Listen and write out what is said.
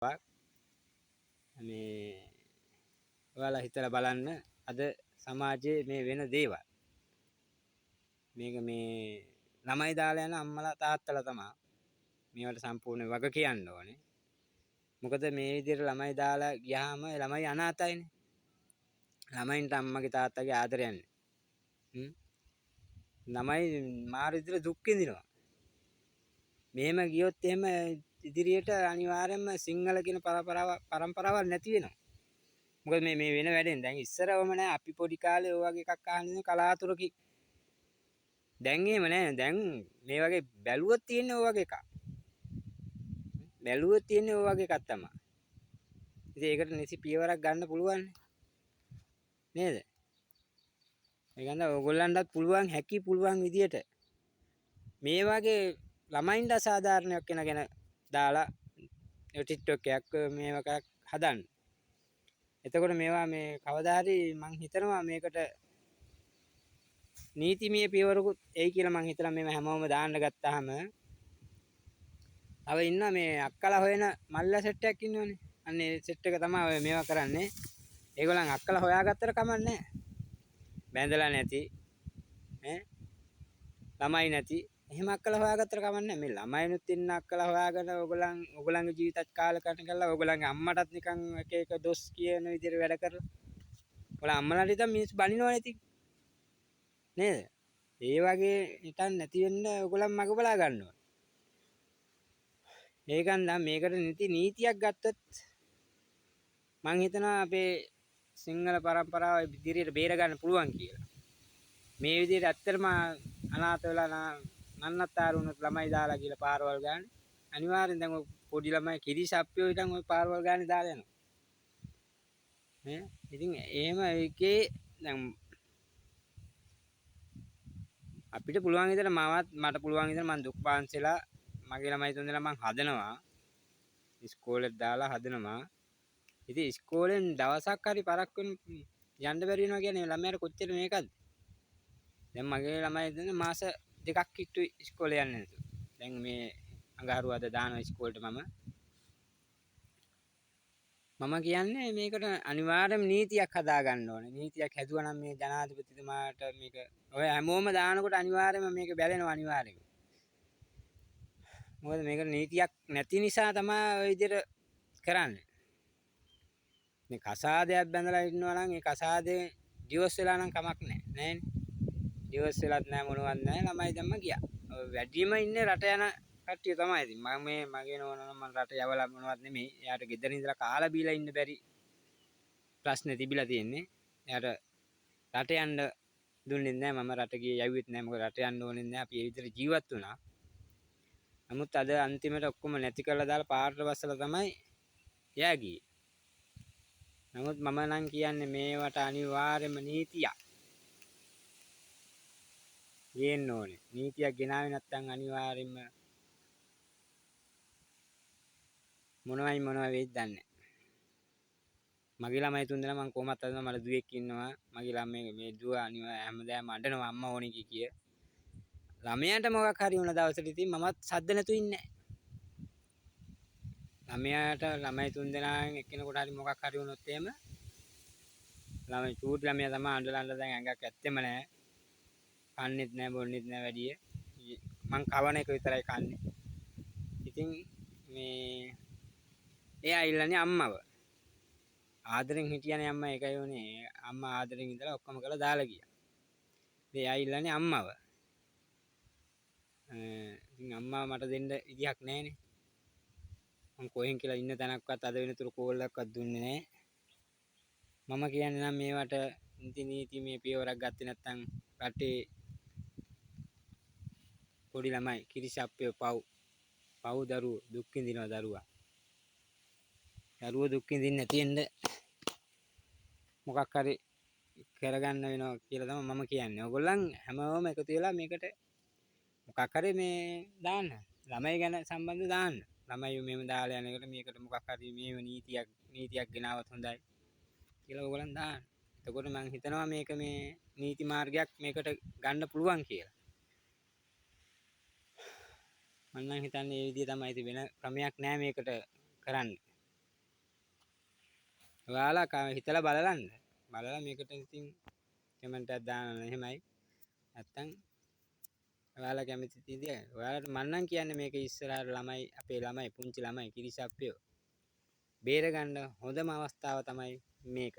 මේ ඔයාලා හිතලා බලන්න අද සමාජයේ මේ වෙන දේවල්. මේක මේ ළමයි දාලා යන අම්මලා තාත්තලා තමයි මේවට සම්පූර්ණ වග කියන්න ඕනේ. මොකද මේ විදිහට ළමයි දාලා ගියාම ළමයි අනාථයිනේ. ළමයින්ට අම්මගේ තාත්තගේ ආදරය යන්නේ. ළමයි මාර විදිහට දුක් විඳිනවා. මෙහෙම ගියොත් එහෙම ඉදිරියට අනිවාර්යයෙන්ම සිංහල කියන පරම්පරාවක් නැති වෙනවා. මොකද මේ වෙන වැඩෙන් දැන් ඉස්සරවම නෑ අපි පොඩි කාලේ ඔය වගේ එකක් අහන්නේ කලාතුරකින්. දැන් එහෙම නෑ. දැන් මේ වගේ බැලුවොත් තියෙන්නේ ඔය වගේ එකක්. බැලුවොත් තියෙන්නේ ඔය වගේ එකක් තමයි. ඉතින් ඒකට නිසි පියවරක් ගන්න පුළුවන් නේද? ඒ කියන්නේ ඕගොල්ලන්ටත් පුළුවන් හැකි පුළුවන් විදියට මේ වගේ ළමයින්ට අසාධාරණයක් වෙනගෙන දාලා TikTok එකක් මේවක හදන්න. එතකොට මේවා මේ කවදා හරි මං හිතනවා මේකට නීතිමය පියවරකුත් එයි කියලා මං හිතලා මේව හැමෝම දාන්න ගත්තාම තව ඉන්න මේ අක්කලා හොයන මල්ලා සෙට් එකක් ඉන්නවනේ. අන්න ඒ සෙට් එක තමයි ඔය මේවා කරන්නේ. ඒගොල්ලන් අක්කලා හොයාගත්තට කමක් නැහැ. බැඳලා නැති ළමයි නැති එහෙම අක්කලා හොයාගත්තට කමක් නැහැ. මේ ළමයිනුත් ඉන්න අක්කලා හොයාගෙන ඕගොල්ලන්ගේ ජීවිතත් කාලකටන කරලා ඕගොල්ලන්ගේ අම්මටත් නිකන් එක එක දොස් කියන විදිහට වැඩ කරලා ඔයාලා අම්මලාට ඉතින් මිනිස්සු බනිනවා නැති නේද? ඒ වගේ හිතන් නැති වෙන්න ඕගොල්ලන් මග බලා ගන්නවා. ඒකෙන් නම් මේකට නීතියක් ගත්තොත් මං හිතනවා අපේ සිංහල පරම්පරාව ඉදිරියට බේර ගන්න පුළුවන් කියලා. මේ විදිහට ඇත්තටම අනාථ වෙලා නන්නත්තර වුණත් ළමයි දාලා කියලා පාරවල් ගන්න. අනිවාර්යෙන් දැන් ඔය පොඩි ළමයි කිරිසප්පියෝ හිටන් ඔය පාරවල් ගන්න දාලා යනවා. ඉතින් එහෙම එකේ දැන් අපිට පුළුවන් විදිහට මට පුළුවන් විදිහට මම දුක් පාන්සලා මගේ ළමයි තුන්දෙනා මං හදනවා. ඉස්කෝලේට දාලා හදනවා. ඉතින් ඉස්කෝලෙන් දවසක් හරි පරක් වෙන යන්න බැරි වෙනවා කියන්නේ ළමයාට කොච්චර මේකද? දැන් මගේ ළමයි දෙන්න මාස 2ක් හිටු ඉස්කෝලේ යන්නේ නැතුව. දැන් මේ අඟහරුවාද දානවා ඉස්කෝලේට මම කියන්නේ මේකට අනිවාර්යයෙන්ම නීතියක් හදා ගන්න ඕනේ. නීතියක් හැදුවා නම් මේ ජනාධිපතිතුමාට මේක ඔය හැමෝම දානකොට අනිවාර්යයෙන්ම මේක බැලෙනවා අනිවාර්යයෙන්ම. මොකද මේකට නීතියක් නැති නිසා තමයි ඔය විදිහට කරන්නේ. මේ කසාදයක් බැඳලා ඉන්නවා නම් ඒ කසාදේ ඩිවෝස් වෙලා නම් කමක් නැහැ. නෑනේ. ඩිවෝස් වෙලත් නැහැ මොනවත් නැහැ. ළමයි දැම්ම ගියා. ඔය වැඩිම ඉන්නේ රට යන කට්ටිය තමයි. ඉතින් මම මගේ නෝනා නම් රට යවලා මොනවත් නෙමෙයි. එයාට ගෙදර ඉඳලා කාලා බීලා ඉන්න බැරි ප්‍රශ්නේ තිබිලා තියෙන්නේ. එයාට රට යන්න දුන්නේ නැහැ. මම රට ගියේ යව්වෙත් නැහැ. මොකද රට යන්න ඕනේ නැහැ. අපි ඒ විදිහට ජීවත් වුණා. නමුත් අද අන්තිමට ඔක්කොම නැති කරලා දාලා පාරට බස්සලා තමයි එයා ගියේ. නමුත් මම නම් කියන්නේ මේවට අනිවාර්යයෙන්ම නීතියක් ගේන්න ඕනේ. නීතියක් ගෙනාවේ නැත්නම් අනිවාර්යයෙන්ම මොනවා වෙයිද දන්නේ නැහැ. මගේ ළමයි තුන්දෙනා මම කොහොමත් හදනවා මට දුවෙක් ඉන්නවා. මගේ ළමයි මේ දුව අනිවාර්යයෙන් හැමදාම අඬනවා අම්මා ඕනේ කිය. ළමයාට මොකක් හරි වුණ දවසට ඉතින් මමත් සද්ද නැතු ඉන්නේ නැහැ. ළමයි තුන්දෙනාගෙන් එක්කෙනෙකුට හරි මොකක් හරි වුණොත් එහෙම ළමයි චූටි ළමයා තමයි අඬලා දැන් ඇඟක් ඇත්තෙම නැහැ. කන්නේත් නැහැ බොන්නෙත් නැහැ වැඩිය. මං කවන එක විතරයි කන්නේ. ඉතින් මේ එයා ඉල්ලන්නේ අම්මව. ආදරෙන් හිටියනේ අම්මා ඒකයි උනේ. අම්මා ආදරෙන් ඉඳලා ඔක්කොම කරලා දාලා ගියා. ඉතින් එයා ඉල්ලන්නේ අම්මව. ඉතින් අම්මා මට දෙන්න විදියක් නැහනේ. මං කොහෙන් කියලා ඉන්න තැනක්වත් අද වෙනතුරු කෝල් එකක්වත් දුන්නේ නැහැ. මම කියන්නේ නම් මේවට නීතිමය පියවරක් ගත්තේ නැත්නම් රටේ පොඩි ළමයි කිරිසප්පියෝ පව් දරුවෝ දුක් විඳිනවා දරුවා. දරුවෝ දුක් විඳින්න නැති වෙන්න මොකක් හරි කරගන්න වෙනවා කියලා තමයි මම කියන්නේ. ඕගොල්ලන් හැමෝම එකතු වෙලා මේකට මොකක් හරි මේ දාන්න. ළමයි ගැන සම්බන්ධ දාන්න. ළමයි මෙහෙම දාලා යන එකට මේකට මොකක් හරි මේව නීතියක් ගෙනාවත් හොඳයි කියලා ඕගොල්ලන් දාන්න. එතකොට මම හිතනවා මේක මේ නීති මාර්ගයක් මේකට ගන්න පුළුවන් කියලා. මම නම් හිතන්නේ මේ විදිය තමයි. ඉතින් වෙන ක්‍රමයක් නෑ මේකට කරන්න. ඔයාලා හිතලා බලන්න. බලලා මේකට ඉතින් කමෙන්ට් එකක් දාන්න එහෙමයි. නැත්තම් ඔයාලා කැමති විදිය ඔයාලට මම නම් කියන්නේ මේක ඉස්සරහට ළමයි අපේ ළමයි පුංචි ළමයි කිරිසප්පියෝ බේරගන්න හොඳම අවස්ථාව තමයි මේක.